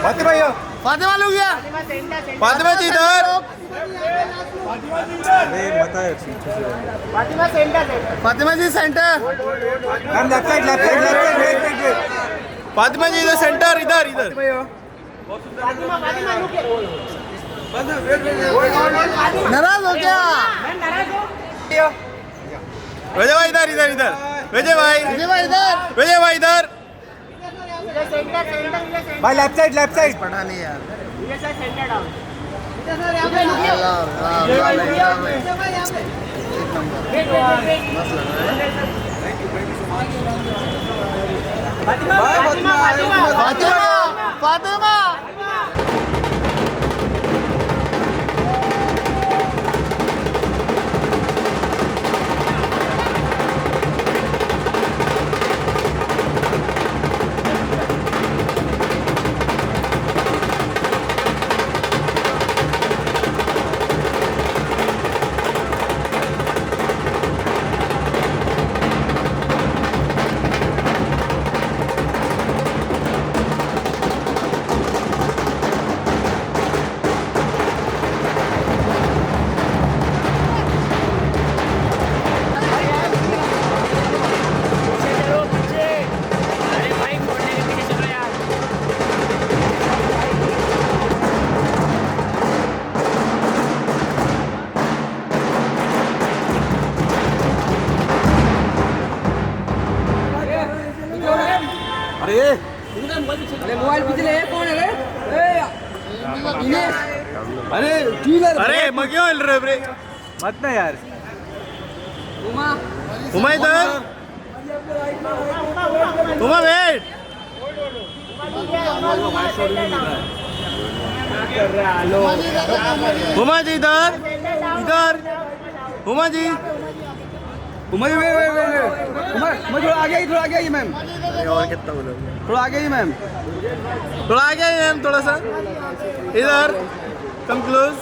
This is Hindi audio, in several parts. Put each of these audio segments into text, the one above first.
फातिमा यो फातिमा लोग गया फातिमा जी इधर फातिमा सेंटर फातिमा जी सेंटर हम लेफ्ट साइड वेट फातिमा जी इधर सेंटर इधर नाराज हो क्या विजय भाई इधर विजय भाई इधर भाई लेफ्ट साइड पढ़ा नहीं यार फातिमा मोबाइल पिछले कौन है अरे मग क्यों हिल रहे ब्रे मत ना यार उमा इधर उमा वेट उमा जी इधर उमा जी थोड़ा आगे ही मैम और कितना बोलोगे थोड़ा आगे ही मैम थोड़ा सा इधर come close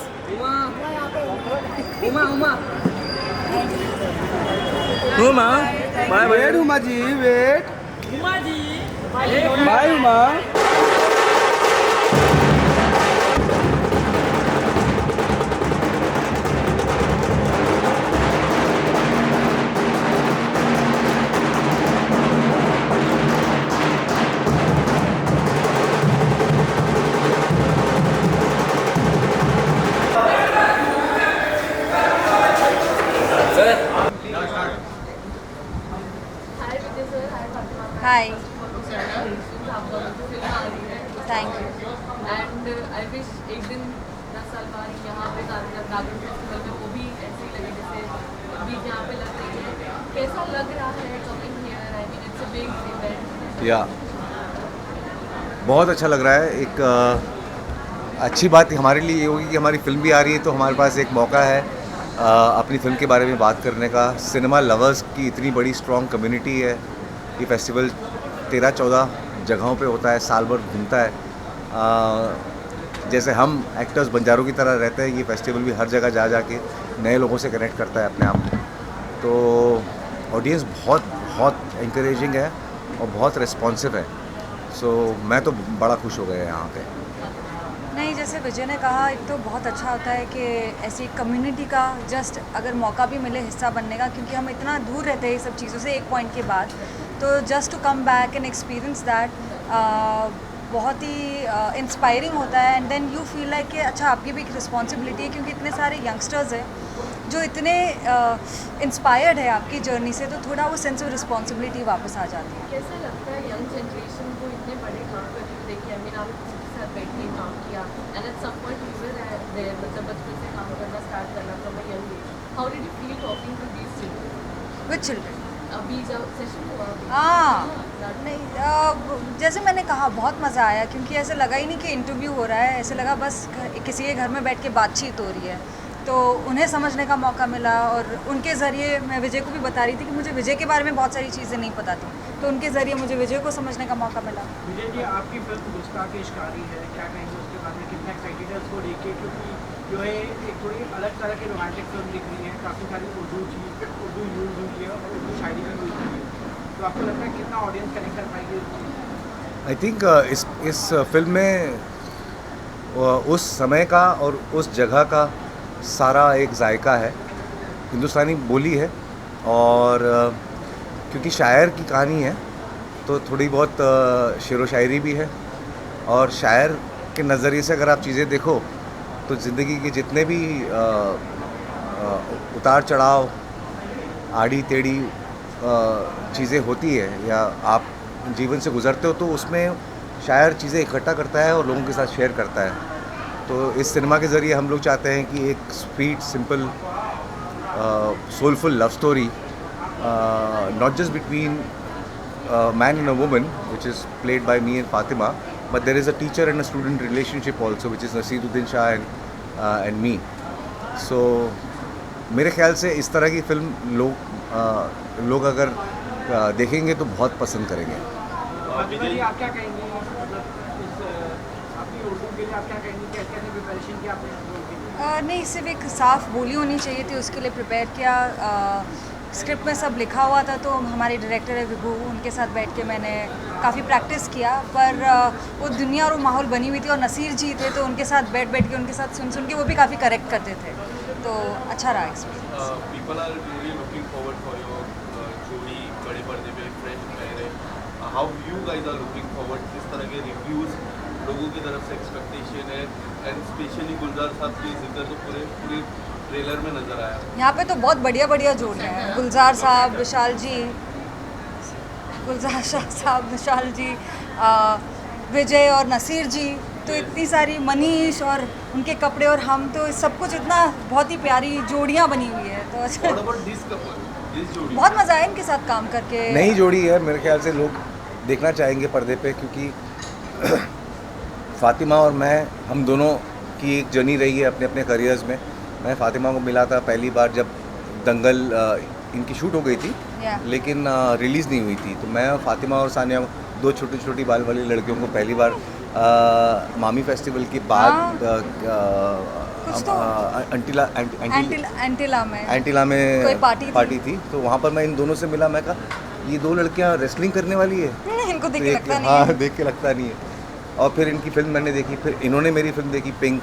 Uma bye wait Uma ji wait bye Uma Hi. Thank you. And I wish एक दिन 10 साल बाद यहाँ पे गार्डन फेस्टिवल में वो भी ऐसे ही लगे जैसे अभी यहाँ पे लग रही है। कैसा लग रहा है coming here? I mean it's a big event. या बहुत अच्छा लग रहा है। एक अच्छी बात हमारे लिए ये होगी कि हमारी फिल्म भी आ रही है तो हमारे पास एक मौका है अपनी फिल्म के बारे में बात करने का। सिनेमा लवर्स की इतनी बड़ी स्ट्रॉन्ग कम्युनिटी है। ये फेस्टिवल 13-14 जगहों पे होता है, साल भर घूमता है। जैसे हम एक्टर्स बंजारों की तरह रहते हैं, ये फेस्टिवल भी हर जगह जा के नए लोगों से कनेक्ट करता है अपने आप को। तो ऑडियंस बहुत इंकरेजिंग है और बहुत रिस्पॉन्सिव है। सो मैं तो बड़ा खुश हो गया यहाँ पे। नहीं, जैसे विजय ने कहा, एक तो बहुत अच्छा होता है कि ऐसी कम्युनिटी का जस्ट अगर मौका भी मिले हिस्सा बनने का, क्योंकि हम इतना दूर रहते हैं ये सब चीज़ों से एक पॉइंट के बाद, तो just to come back and experience that बहुत ही इंस्पायरिंग होता है। And then you feel like कि अच्छा आपकी भी एक रिस्पॉन्सिबिलिटी है, क्योंकि इतने सारे यंगस्टर्स हैं जो इतने इंस्पायर्ड है आपकी जर्नी से, तो थोड़ा वो सेंस ऑफ रिस्पॉन्सिबिलिटी वापस आ जाती है। कैसा लगता है यंग जनरेशन को इतने बड़े काम करते हुए देखिए? I mean आपने किसी के साथ बैठ के काम किया and at some point you were there, मतलब बचपन से काम करना स्टार्ट करना from a young age. How did you feel talking to these children? With children अभी जब सेशन हुआ हाँ नहीं, जैसे मैंने कहा बहुत मज़ा आया, क्योंकि ऐसे लगा ही नहीं कि इंटरव्यू हो रहा है, ऐसे लगा बस किसी के घर में बैठ के बातचीत हो रही है। तो उन्हें समझने का मौका मिला और उनके ज़रिए मैं विजय को भी बता रही थी कि मुझे विजय के बारे में बहुत सारी चीज़ें नहीं पता थी, तो उनके ज़रिए मुझे विजय को समझने का मौका मिला। विजय जी, आपकी फिल्म गुस्ताखी इश्कारी है, क्या कहेंगे उसके बारे में? कितना एक्साइटेड है उसको लेके? क्योंकि जो है एक थोड़ी अलग तरह की रोमांटिक फिल्म दिख रही है, काफ़ी सारी उर्दू यूज़ हुई है और उर्दू शायरी भी हुई है, तो आपको लगता है कितना ऑडियंस कनेक्ट कर पाएगी उसको? आई थिंक इस फिल्म में उस समय का और उस जगह का सारा एक जायका है, हिंदुस्तानी बोली है और क्योंकि शायर की कहानी है तो थोड़ी बहुत शेरो शायरी भी है और शायर के नज़रिए से अगर आप चीज़ें देखो तो ज़िंदगी के जितने भी उतार चढ़ाव, आड़ी टेढ़ी चीज़ें होती है या आप जीवन से गुज़रते हो तो उसमें शायर चीज़ें इकट्ठा करता है और लोगों के साथ शेयर करता है। तो इस सिनेमा के ज़रिए हम लोग चाहते हैं कि एक sweet, simple, soulful love story, not just between a man and a woman, which is played by me and Fatima, but there is a teacher and a student relationship also, which is Naseeruddin Shah and me. So मेरे ख्याल से इस तरह की फिल्म लोग अगर देखेंगे तो बहुत पसंद करेंगे। फातिमा जी, आप क्या कहेंगी, मतलब इस आपकी उर्दू के लिए आप क्या कहेंगी, कैसे कैसे प्रिपरेशन किया आपने इस रोल के लिए? नहीं, सिर्फ एक साफ़ बोली होनी चाहिए थी, उसके लिए प्रिपेयर किया। स्क्रिप्ट में सब लिखा हुआ था तो हमारे डायरेक्टर है विभू, उनके साथ बैठ के मैंने काफ़ी प्रैक्टिस किया, पर वो दुनिया और वो माहौल बनी हुई थी और नसीर जी थे तो उनके साथ बैठ के उनके साथ सुन के वो भी काफ़ी करेक्ट करते थे, तो अच्छा रहा experience. People are really looking forward for your जोड़ी बड़े पर्दे पे फ्रेश पहने। How you guys are looking forward? किस तरह के रिव्यूज़ लोगों की तरफ से एक्सपेक्टेशन है, एंड स्पेशली गुलजार साहब की जिक्र तो पूरे ट्रेलर में नजर आया। यहाँ पे तो बहुत बढ़िया जोड़ियाँ हैं, गुलजार साहब, विशाल जी, गुलजार शाह साहब, विशाल जी, विजय और नसीर जी, तो इतनी सारी, मनीष और उनके कपड़े और हम, तो सब कुछ इतना बहुत ही प्यारी जोड़ियाँ बनी हुई है। तो What about this couple? This जोड़ी? बहुत मज़ा आया इनके साथ काम करके। नई जोड़ी है, मेरे ख्याल से लोग देखना चाहेंगे पर्दे पे, क्योंकि फातिमा और मैं, हम दोनों की एक जर्नी रही है अपने अपने करियर्स में। मैं फातिमा को मिला था पहली बार जब दंगल इनकी शूट हो गई थी, लेकिन रिलीज़ नहीं हुई थी, तो मैं फातिमा और सानिया, दो छोटी छोटी बाल वाली लड़कियों को पहली बार मामी फेस्टिवल के बाद एंटिला में कोई पार्टी थी, तो वहाँ पर मैं इन दोनों से मिला। मैं कहा ये दो लड़कियाँ रेसलिंग करने वाली है, इनको देख तो के लगता नहीं हाँ, है। देख के लगता नहीं है। और फिर इनकी फिल्म मैंने देखी, फिर इन्होंने मेरी फिल्म देखी पिंक,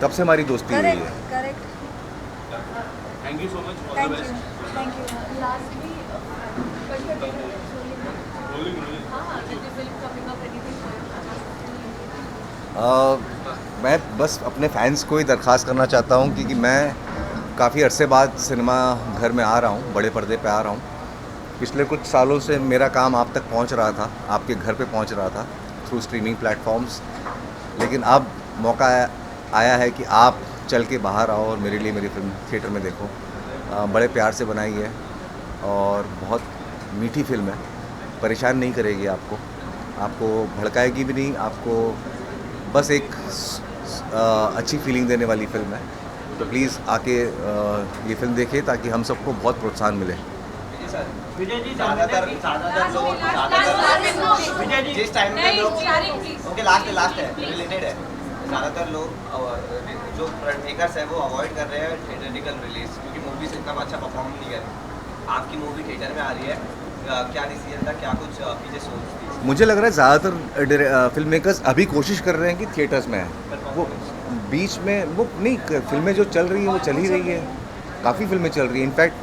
तब से हमारी दोस्ती हुई है। Correct. Thank you so much. All the thank best. You, thank you. Lastly, Rolling, rolling. with the film coming up, anything for you? मैं बस अपने फैंस को ही दरख्वास्त करना चाहता हूँ, क्योंकि मैं काफ़ी अरसे बाद सिनेमा घर में आ रहा हूँ, बड़े पर्दे पे आ रहा हूँ। पिछले कुछ सालों से मेरा काम आप तक पहुँच रहा था, आपके घर पे पहुँच रहा था थ्रू स्ट्रीमिंग प्लेटफॉर्म्स, लेकिन अब मौका आया है कि आप चल के बाहर आओ और मेरे लिए मेरी फिल्म थिएटर में देखो। बड़े प्यार से बनाई है और बहुत मीठी फिल्म है, परेशान नहीं करेगी आपको भड़काएगी भी नहीं, आपको बस एक अच्छी फीलिंग देने वाली फिल्म है। तो प्लीज़ आके ये फिल्म देखिए ताकि हम सबको बहुत प्रोत्साहन मिले। विजय जी, ज़्यादातर लोग जिस टाइम पे लोग ओके लास्ट है रिलेटेड है, ज़्यादातर लोग जो मेकर्स है वो अवॉइड कर रहे हैं थिएटरिकल रिलीज, क्योंकि मूवी से इतना अच्छा परफॉर्म नहीं कर रही। आपकी मूवी थिएटर में आ रही है, क्या डिसीजन था, क्या कुछ पीछे सोच थी? मुझे लग रहा है ज़्यादातर फिल्म मेकर्स अभी कोशिश कर रहे हैं कि थिएटर्स में है, वो बीच में वो नहीं, फिल्में जो चल रही है वो चल ही रही है, काफ़ी फिल्में चल रही है। इनफैक्ट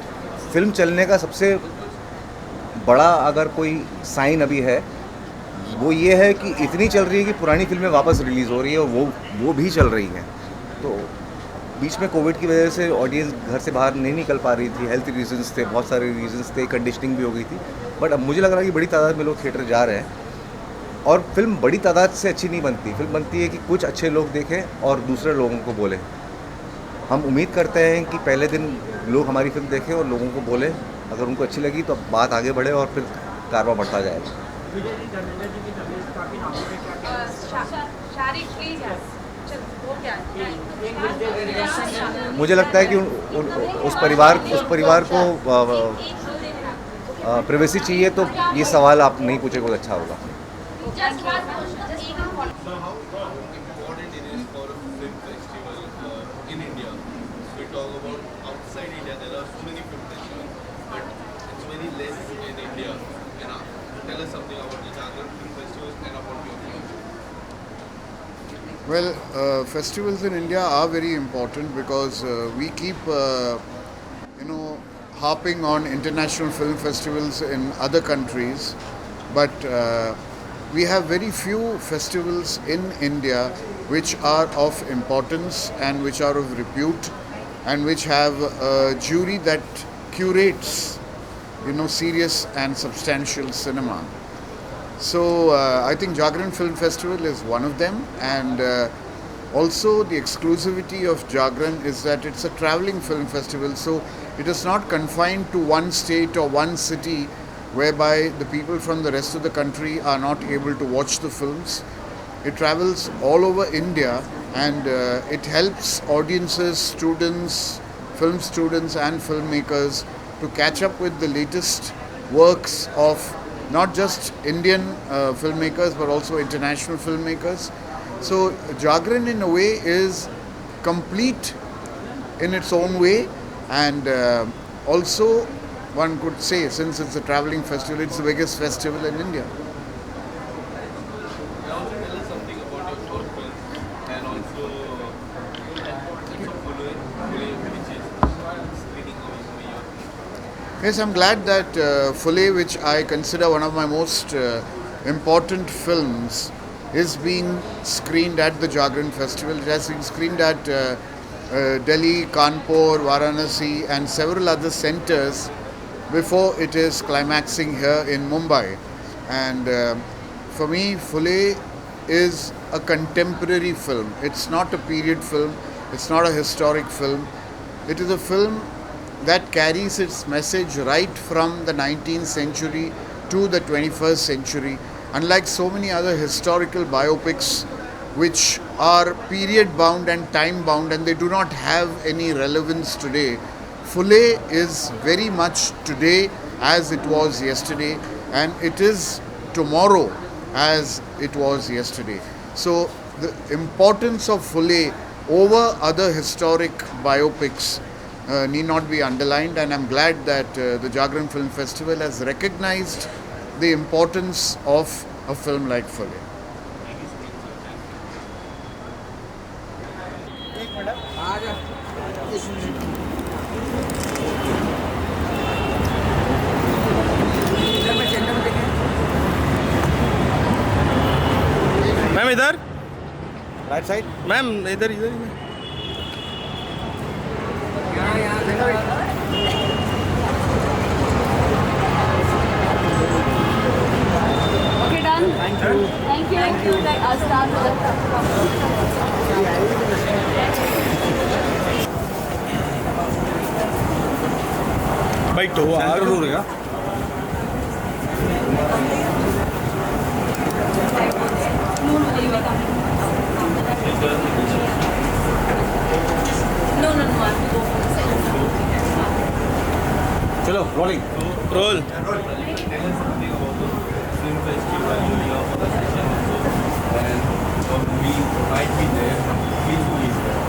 फिल्म चलने का सबसे बड़ा अगर कोई साइन अभी है वो ये है कि इतनी चल रही है कि पुरानी फिल्में वापस रिलीज़ हो रही है और वो भी चल रही हैं। तो बीच में कोविड की वजह से ऑडियंस घर से बाहर नहीं निकल पा रही थी, हेल्थ रीजंस थे, बहुत सारे रीजंस थे, कंडीशनिंग भी हो गई थी, बट अब मुझे लग रहा है कि बड़ी तादाद में लोग थिएटर जा रहे हैं। और फिल्म बड़ी तादाद से अच्छी नहीं बनती, फिल्म बनती है कि कुछ अच्छे लोग देखें और दूसरे लोगों को बोलें। हम उम्मीद करते हैं कि पहले दिन लोग हमारी फिल्म देखें और लोगों को बोलें, अगर उनको अच्छी लगी तो बात आगे बढ़े और फिर कारवा बढ़ता जाएगा। विजय जी, धर्मेंद्र जी की तबीयत काफ़ी नाजुक है, क्या मुझे लगता है कि उस परिवार को प्राइवेसी चाहिए, तो ये सवाल आप नहीं पूछे कोई अच्छा होगा। So how important it is for a film festival in India? We talk about outside India, there are so many film festivals, but it's very less in India. And tell us something about the Jharkhand Film Festivals and Well, festivals in India are very important because we keep, harping on international film festivals in other countries, but we have very few festivals in India which are of importance and which are of repute and which have a jury that curates, serious and substantial cinema. So I think Jagran Film Festival is one of them, and also the exclusivity of Jagran is that it's a traveling film festival, so it is not confined to one state or one city whereby the people from the rest of the country are not able to watch the films. It travels all over India, and it helps audiences, students, film students and filmmakers to catch up with the latest works of not just Indian filmmakers but also international filmmakers. So Jagran in a way is complete in its own way, and also one could say, since it's a traveling festival, it's the biggest festival in India. Now tell us something about your short film and also Fule, which is screening over here. Yes, I'm glad that Fule, which I consider one of my most important films, is being screened at the Jagran Festival. It has been screened at Delhi, Kanpur, Varanasi and several other centres before it is climaxing here in Mumbai. And for me, Fule is a contemporary film. It's not a period film. It's not a historic film. It is a film that carries its message right from the 19th century to the 21st century. Unlike so many other historical biopics which are period bound and time bound and they do not have any relevance today, Fule is very much today as it was yesterday, and it is tomorrow as it was yesterday. So the importance of Fule over other historic biopics need not be underlined, and I'm glad that the Jagran Film Festival has recognized the importance of a film like Fule. Ma'am इधर, राइट साइड। मैम इधर इधर इधर। Okay, done. Thank you. Thank you. Thank you. I'll start with बैठो रहेगा। No, I have to go for the second. चलो rolling. Roll. Tell us something about the film festival here for the session also, and your movie might be there. Please release that.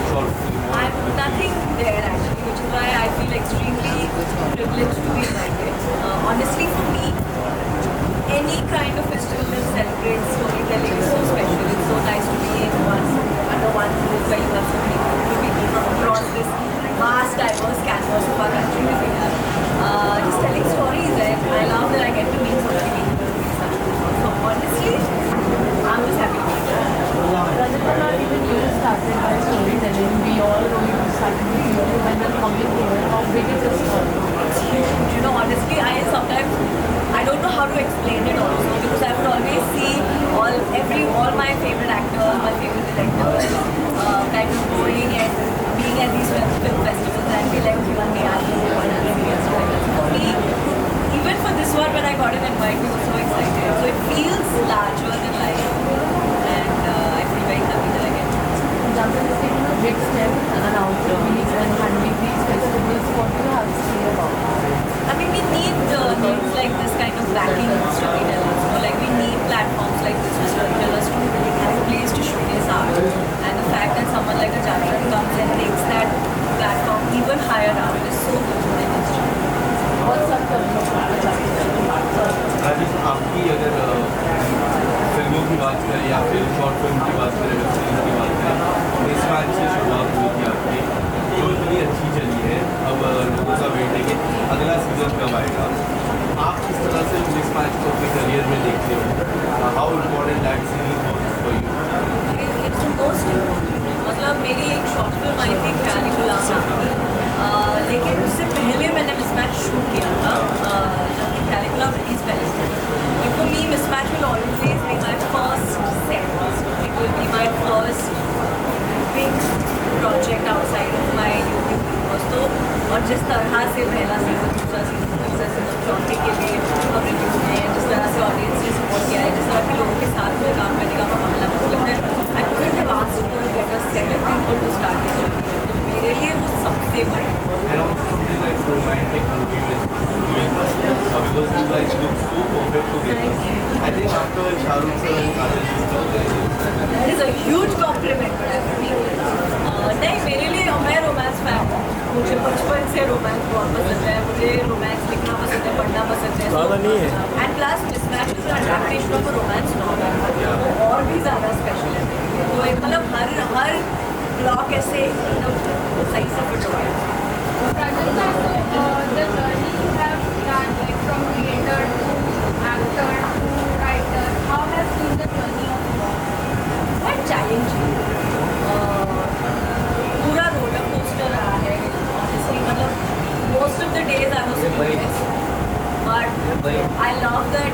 Short film. I have nothing there actually, which is why I feel extremely privileged to be invited. Honestly, for me, any kind of festival that celebrates storytelling is so special. It's so nice to be under one roof where you have so many beautiful people from across this vast, diverse canvas of our country living here. Just telling stories, and I love that I get to meet so many people doing such good work. So honestly, I'm just happy to be here. Rajatana, even you started by storytelling. We all know you started with you when we're coming here. How big is this story? It's huge. You know, honestly, I don't know how to explain it also, because I would always see all my favorite actors, my favorite directors, kind of going and being at these film festivals and be like, okay, one day I'll do one experience. For me, even for this one, when I got an invite, we were so excited. So it feels larger than life, and I feel very happy that I get to. Jagran is taking a big step and out of these and handling these festivals. What do you have to say about it? I mean, we need names like this kind of backing storytellers. You know, like we need platforms like this for storytellers to have a place to showcase art. And the fact that someone like a Jagran comes and takes that platform even higher up is so good for the industry. What's up for you? Rajesh, आपकी अगर फिल्मों की बात करें या फिर शॉर्ट फिल्म की बात करें first big project outside of my YouTube videos. तो और जिस तरह से पहला सीजन, दूसरा सीजन, तीसरा सीजन, चौथे के लिए हम रिव्यू में जिस तरह से ऑडियंस ने सपोर्ट किया है, जिस तरह के लोगों के साथ में काम करने का मौका मिला, मुझे लगता है I couldn't have asked to get a second people to start this journey. मेरे लिए वो सबसे बड़ा And also something like romantic movie with because you guys look so perfect together. I think after Shahrukh sir and Kajol sir, That is a huge compliment for everybody. नहीं, मेरे लिए मैं रोमांस फैन हूँ. मुझे बचपन से रोमांस बहुत पसंद है. मुझे रोमांस लिखना पसंद है, पढ़ना पसंद है. And plus mismatch is adaptation of romance novel, वो और भी ज़्यादा स्पेशल है. तो एक मतलब हर ब्लॉक ऐसे एकदम सही से फिट हो गया. Rajendra, the journey you have done, like from creator to actor to writer, how has been the journey of yours? Quite challenging. पूरा रोलर कोस्टर रहा है. Honestly, मतलब most of the days I was sleepless. But I love that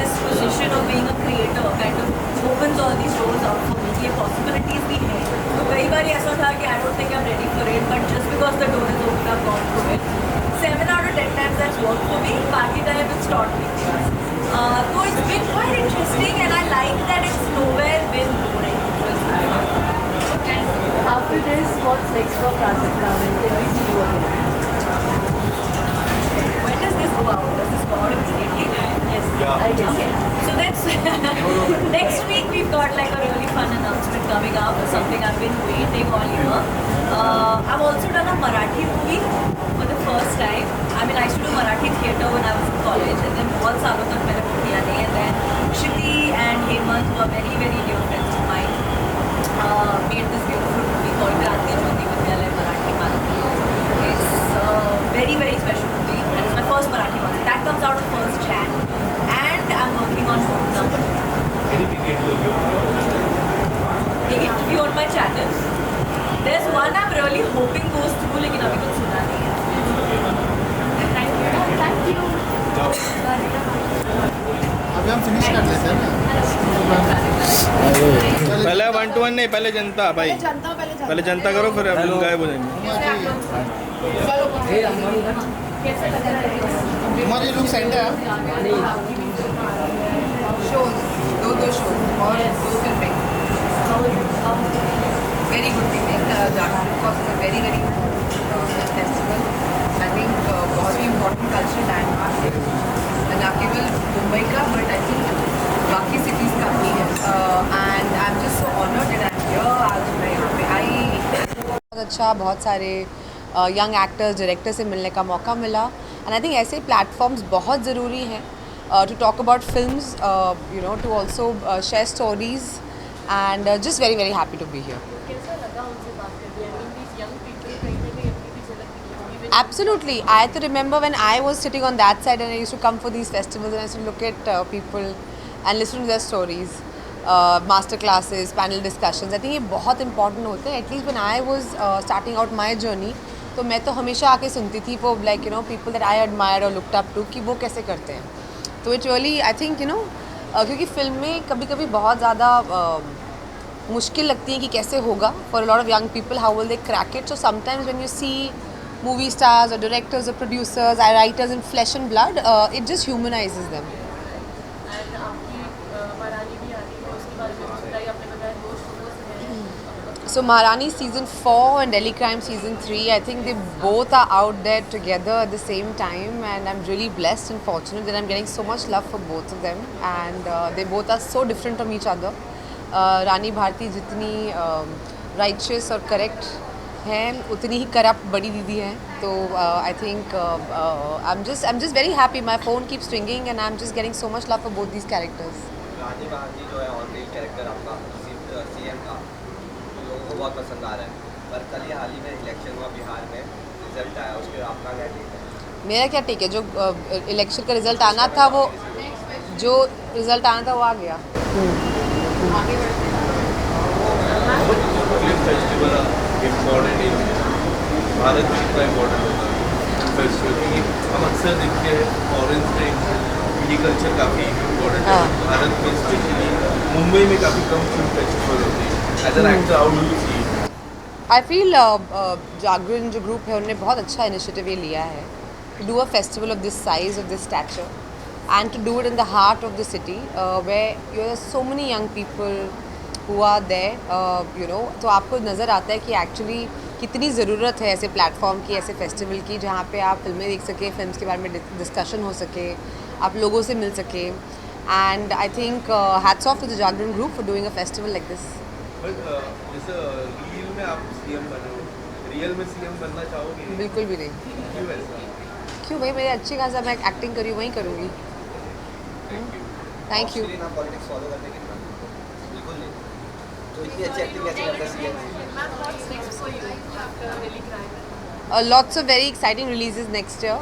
this position of being a creator kind of opens all these doors out for me. ये possibilities भी हैं. तो कई बार ऐसा था कि I don't think I'm ready for it, but just because the door is open, I've gone through it. 7 out of 10 times that's worked for me. बाकी time it's taught me. So it's been quite interesting, and I like that it's nowhere been boring. And after this, what's next for Rajendra? When can we see you again? When does this go out? Does this go out immediately? Yes. Yeah. I guess. Okay. So that's next week we've got like a really fun announcement coming up. Something I've been waiting all year. I've also done a Marathi movie for the first time. I mean, I used to do Marathi theatre when I was in college, and then बहुत सालों तक मैंने वो किया नहीं. And then Shruti and Hemant, who are very very dear friends of mine, made this beautiful movie called Kranti Jyoti Vidyalaya Marathi Malathi. It's a very very special movie, and it's my first Marathi one. That comes out on 1st Jan, and I'm working on number 2. any big interview? Big interview on my channel. There's one I'm really hoping goes through, लेकिन अभी कुछ सुना नहीं है. Thank you. Thank you. अभी हम फिनिश कर लेते हैं ना. पहले 1-to-1 नहीं, पहले जनता भाई. पहले जनता करो, फिर हम गायब हो जाएंगे. हमारी लोग सेंड है. shows, दो shows और 2 फिल्में. Very good feeling. Jharkhand of course is a very very good festival. I think बहुत ही important cultural landmark है. न केवल मुंबई का, but I think बाकी cities का भी है. And I'm just so honored that I'm here. आज मैं यहाँ पे आई. बहुत अच्छा, बहुत सारे यंग एक्टर्स डायरेक्टर से मिलने का मौका मिला. एंड आई थिंक ऐसे प्लेटफॉर्म्स बहुत ज़रूरी हैं to talk about films, you know, to also share stories, and just very very happy to be here. कैसा लगा उनसे बात करके? I mean, these young people कहीं ना कहीं अपनी भी झलक दिखाई. Absolutely. I have to remember when I was sitting on that side and I used to come for these festivals and I used to look at people and listen to their stories, master classes, panel discussions. I think ये बहुत important होते हैं. At least when I was starting out my journey, तो मैं तो हमेशा आके सुनती थी वो like you know people that I admired or looked up to कि वो कैसे करते हैं. तो it really I think you know क्योंकि फिल्में कभी कभी बहुत ज़्यादा मुश्किल लगती हैं कि कैसे होगा for a lot of young people, how will they crack it. So sometimes when you see movie stars or directors or producers or writers in flesh and blood, it just humanizes them. And आपकी महारानी भी आ रही है, उसके बारे में बताइए. आपने बताया 2 shows हैं. So Maharani season 4 and Delhi Crime season 3, I think they both are out there together at the same time, and I'm really blessed and fortunate that I'm getting so much love for both of them, and they both are so different from each other. Rani Bharti जितनी righteous और correct हैं, उतनी ही corrupt बड़ी दीदी हैं. तो I think I'm just very happy. My phone keeps ringing and I'm just getting so much love for both these characters. रानी बहादुर जो है ऑन रील कैरेक्टर आपका सीएम का, लोगों को बहुत पसंद आ रहा है. पर कल ही हाल ही में इलेक्शन हुआ बिहार में, रिजल्ट आया, उसके आपका क्या टेक है? मेरा क्या टेक है? जो इलेक्शन का रिजल्ट आना था वो आ गया. आगे बढ़ते हैं. फिल्म फेस्टिवल इम्पॉर्टेंट है भारत में, इतना इम्पोर्टेंट होता है फेस्टिवल, क्योंकि हम अक्सर देखते हैं फॉरेन में पीडी कल्चर काफ़ी इम्पोर्टेंट है. भारत में स्पेशली मुंबई में काफ़ी कम फिल्म फेस्टिवल होते हैं. As an actor, how do you see it? I feel Jagran जो ग्रुप है उन्होंने बहुत अच्छा इनिशिएटिव ये लिया है to do a festival of this size of this stature and to do it in the heart of the city where you are so many young people who are there you know. तो आपको नज़र आता है कि एक्चुअली कितनी ज़रूरत है ऐसे प्लेटफॉर्म की, ऐसे फेस्टिवल की, जहाँ पे आप फिल्में देख सकें, फिल्म्स के बारे में डिस्कशन हो सके, आप लोगों से मिल सके. And I think hats off to the Jagran group for doing a festival like this. But जैसे रील में आप सीएम बने हो, रियल में सीएम बनना चाहोगे? बिल्कुल भी नहीं. क्यों ऐसा? क्यों भाई, मेरे अच्छी खासा मैं एक्टिंग करी वहीं करूँगी. Thank you. ना पॉलिटिक्स फॉलो करने की बिल्कुल नहीं. तो इतनी अच्छी एक्टिंग कैसे करता है CM? Lots of very exciting releases next year.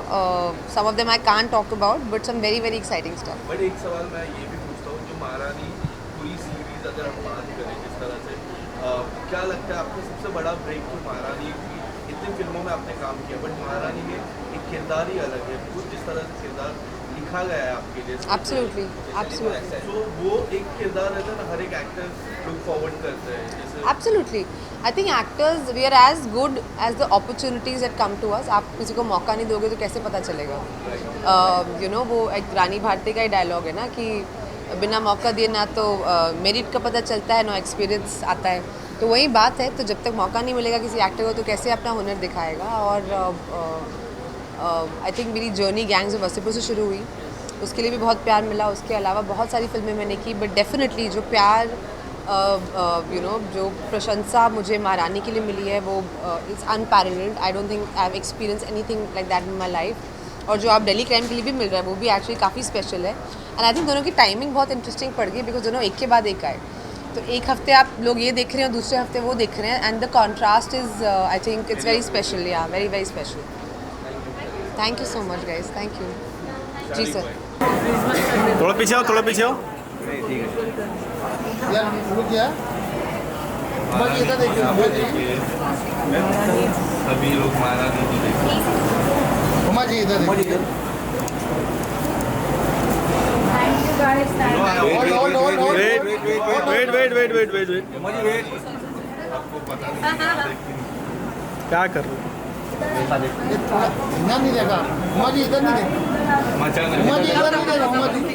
Some of them I can't talk about, but some very very exciting stuff. But एक सवाल मैं ये भी पूछता हूँ, जो महारानी पूरी सीरीज अगर हम बात करें जिस तरह से, क्या लगता है आपको सबसे बड़ा ब्रेक जो महारानी की, इतनी फिल्मों में आपने काम किया बट महारानी में एक किरदार ही अलग है, कुछ जिस तरह से किरदार लिखा गया है आपके लिए. Absolutely, absolutely. तो वो एक किरदार रहता है ना, हर एक एक्टर लुक फॉरवर्ड करते हैं जैसे. Absolutely. I think actors we are as good as the opportunities that come to us. आप किसी को मौका नहीं दोगे तो कैसे पता चलेगा? You know, वो एक रानी भारती का ही डायलॉग है ना कि बिना मौका दिए ना तो मेरिट का पता चलता है, ना एक्सपीरियंस आता है. तो वही बात है. तो जब तक मौका नहीं मिलेगा किसी एक्टर को तो कैसे अपना हुनर दिखाएगा. और आई थिंक मेरी जर्नी गैंग्स ऑफ वासेपुर से शुरू हुई, उसके लिए भी बहुत प्यार मिला. उसके अलावा बहुत सारी फिल्में मैंने की, बट डेफिनेटली जो प्यार यू नो जो प्रशंसा मुझे महारानी के लिए मिली है वो it's unparalleled. I don't think I have experience anything like that in my life. और जो आप दिल्ली क्राइम के लिए भी मिल रहा है वो भी एक्चुअली काफ़ी स्पेशल है. एंड आई थिंक दोनों की टाइमिंग बहुत इंटरेस्टिंग पड़ गई, बिकॉज दोनों एक के बाद एक आए. तो एक हफ्ते आप लोग ये देख रहे हैं और दूसरे हफ्ते वो देख रहे हैं, and the contrast is I think it's very special. या very very special. Thank you so much guys. Thank you. जी सर. थोड़ा पीछे आओ, थोड़ा पीछे आओ. यार रुक गया. मत इधर देखिए. सभी लोग महारानी को देखते. उमा जी इधर देखिए. वेट. आपको पता नहीं क्या कर रहे हो? ध्यान नहीं देगा. उमा जी इधर नहीं देखा. मचा उमा जी इधर नहीं देखा. उमा जी